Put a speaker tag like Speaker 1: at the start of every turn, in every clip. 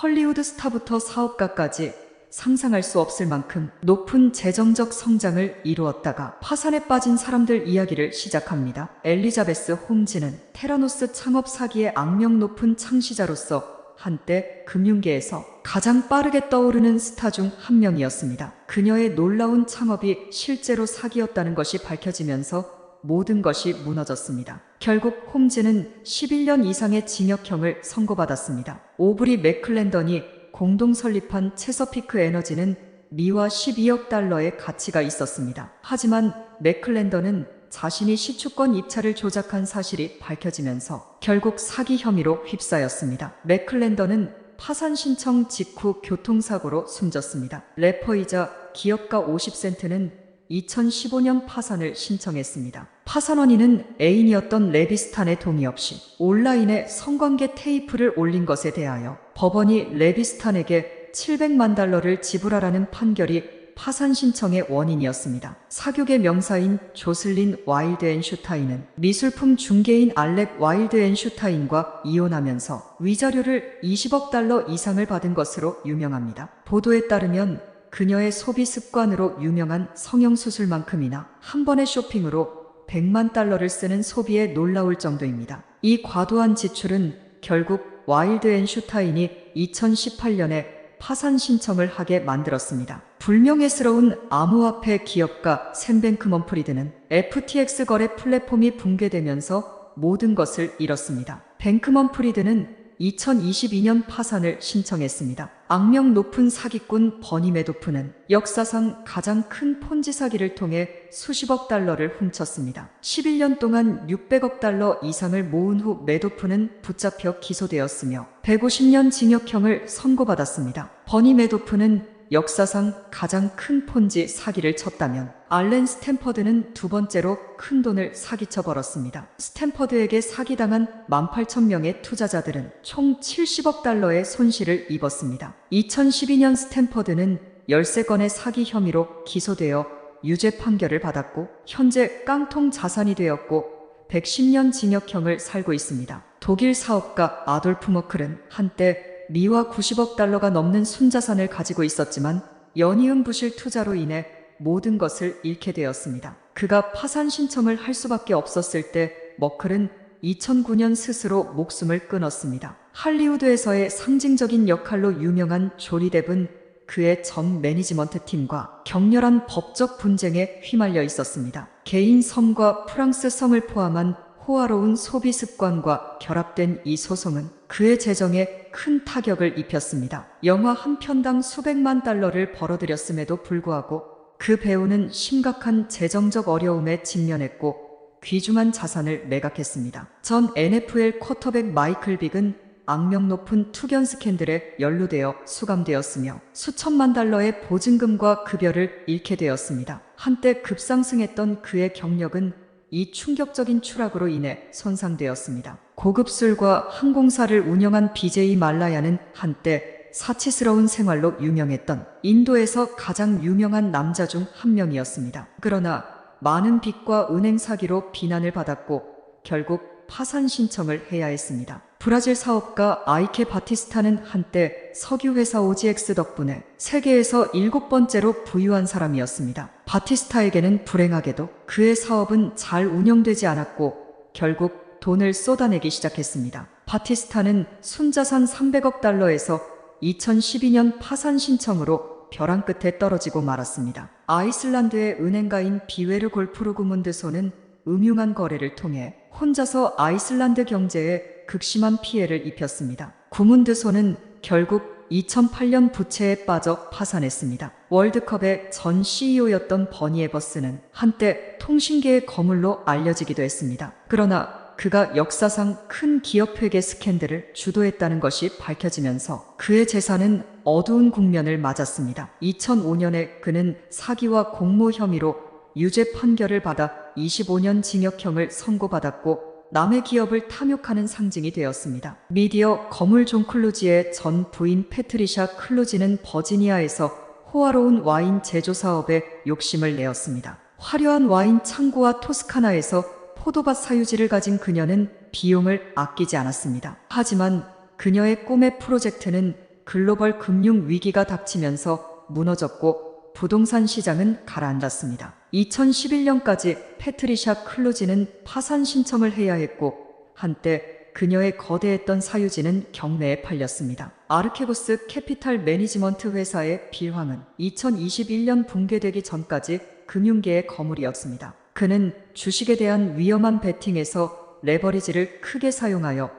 Speaker 1: 헐리우드 스타부터 사업가까지 상상할 수 없을 만큼 높은 재정적 성장을 이루었다가 파산에 빠진 사람들 이야기를 시작합니다. 엘리자베스 홈즈는 테라노스 창업 사기의 악명 높은 창시자로서 한때 금융계에서 가장 빠르게 떠오르는 스타 중 한 명이었습니다. 그녀의 놀라운 창업이 실제로 사기였다는 것이 밝혀지면서 모든 것이 무너졌습니다. 결국 홈즈는 11년 이상의 징역형을 선고받았습니다. 오브리 맥클랜던이 공동 설립한 체서피크 에너지는 미화 12억 달러의 가치가 있었습니다. 하지만 맥클랜던은 자신이 시추권 입찰을 조작한 사실이 밝혀지면서 결국 사기 혐의로 휩싸였습니다. 맥클랜던은 파산 신청 직후 교통사고로 숨졌습니다. 래퍼이자 기업가 50센트는 2015년 파산을 신청했습니다. 파산 원인은 애인이었던 레비스탄의 동의 없이 온라인에 성관계 테이프를 올린 것에 대하여 법원이 레비스탄에게 700만 달러를 지불하라는 판결이 파산 신청의 원인이었습니다. 사교계 명사인 조슬린 와일드앤슈타인은 미술품 중개인 알렉 와일드앤슈타인과 이혼하면서 위자료를 20억 달러 이상을 받은 것으로 유명합니다. 보도에 따르면 그녀의 소비 습관으로 유명한 성형수술만큼이나 한 번의 쇼핑으로 100만 달러를 쓰는 소비에 놀라울 정도입니다. 이 과도한 지출은 결국 와일드앤슈타인이 2018년에 파산 신청을 하게 만들었습니다. 불명예스러운 암호화폐 기업가 샘 뱅크먼프리드는 FTX 거래 플랫폼이 붕괴되면서 모든 것을 잃었습니다. 뱅크먼프리드는 2022년 파산을 신청했습니다. 악명 높은 사기꾼 버니 매도프는 역사상 가장 큰 폰지 사기를 통해 수십억 달러를 훔쳤습니다. 11년 동안 600억 달러 이상을 모은 후 매도프는 붙잡혀 기소되었으며 150년 징역형을 선고받았습니다. 버니 매도프는 역사상 가장 큰 폰지 사기를 쳤다면 알렌 스탠퍼드는 두 번째로 큰 돈을 사기쳐 벌었습니다. 스탠퍼드에게 사기당한 18,000명의 투자자들은 총 70억 달러의 손실을 입었습니다. 2012년 스탠퍼드는 13건의 사기 혐의로 기소되어 유죄 판결을 받았고 현재 깡통 자산이 되었고 110년 징역형을 살고 있습니다. 독일 사업가 아돌프 머클은 한때 미화 90억 달러가 넘는 순자산을 가지고 있었지만 연이은 부실 투자로 인해 모든 것을 잃게 되었습니다. 그가 파산 신청을 할 수밖에 없었을 때 머클은 2009년 스스로 목숨을 끊었습니다. 할리우드에서의 상징적인 역할로 유명한 조니 뎁은 그의 전 매니지먼트 팀과 격렬한 법적 분쟁에 휘말려 있었습니다. 개인 성과 프랑스 성을 포함한 호화로운 소비 습관과 결합된 이 소송은 그의 재정에 큰 타격을 입혔습니다. 영화 한 편당 수백만 달러를 벌어들였음에도 불구하고 그 배우는 심각한 재정적 어려움에 직면했고 귀중한 자산을 매각했습니다. 전 NFL 쿼터백 마이클 빅은 악명 높은 투견 스캔들에 연루되어 수감되었으며 수천만 달러의 보증금과 급여를 잃게 되었습니다. 한때 급상승했던 그의 경력은 이 충격적인 추락으로 인해 손상되었습니다. 고급 술과 항공사를 운영한 BJ 말라야는 한때 사치스러운 생활로 유명했던 인도에서 가장 유명한 남자 중 한 명이었습니다. 그러나 많은 빚과 은행 사기로 비난을 받았고 결국 파산 신청을 해야 했습니다. 브라질 사업가 아이케 바티스타는 한때 석유회사 OGX 덕분에 세계에서 7번째로 부유한 사람이었습니다. 바티스타에게는 불행하게도 그의 사업은 잘 운영되지 않았고 결국 돈을 쏟아내기 시작했습니다. 바티스타는 순자산 300억 달러에서 2012년 파산 신청으로 벼랑 끝에 떨어지고 말았습니다. 아이슬란드의 은행가인 비웨르 골프루그 문드소는 음흉한 거래를 통해 혼자서 아이슬란드 경제에 극심한 피해를 입혔습니다. 구문드소는 결국 2008년 부채에 빠져 파산했습니다. 월드컵의 전 CEO였던 버니 에버스는 한때 통신계의 거물로 알려지기도 했습니다. 그러나 그가 역사상 큰 기업 회계 스캔들을 주도했다는 것이 밝혀지면서 그의 재산은 어두운 국면을 맞았습니다. 2005년에 그는 사기와 공모 혐의로 유죄 판결을 받아 25년 징역형을 선고받았고 남의 기업을 탐욕하는 상징이 되었습니다. 미디어 거물 존 클루지의 전 부인 패트리샤 클루지는 버지니아에서 호화로운 와인 제조 사업에 욕심을 내었습니다. 화려한 와인 창고와 토스카나에서 포도밭 사유지를 가진 그녀는 비용을 아끼지 않았습니다. 하지만 그녀의 꿈의 프로젝트는 글로벌 금융 위기가 닥치면서 무너졌고 부동산 시장은 가라앉았습니다. 2011년까지 패트리샤 클로지는 파산 신청을 해야 했고 한때 그녀의 거대했던 사유지는 경매에 팔렸습니다. 아르케고스 캐피탈 매니지먼트 회사의 빌황은 2021년 붕괴되기 전까지 금융계의 거물이었습니다. 그는 주식에 대한 위험한 베팅에서 레버리지를 크게 사용하여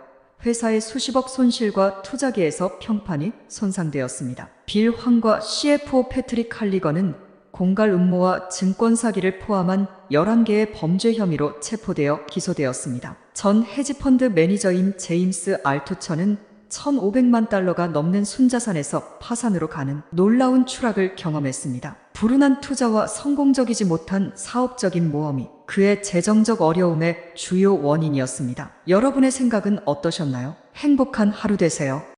Speaker 1: 회사의 수십억 손실과 투자계에서 평판이 손상되었습니다. 빌 황과 CFO 패트릭 할리건은 공갈 음모와 증권 사기를 포함한 11개의 범죄 혐의로 체포되어 기소되었습니다. 전 헤지펀드 매니저인 제임스 알투처는 1,500만 달러가 넘는 순자산에서 파산으로 가는 놀라운 추락을 경험했습니다. 불운한 투자와 성공적이지 못한 사업적인 모험이 그의 재정적 어려움의 주요 원인이었습니다. 여러분의 생각은 어떠셨나요? 행복한 하루 되세요.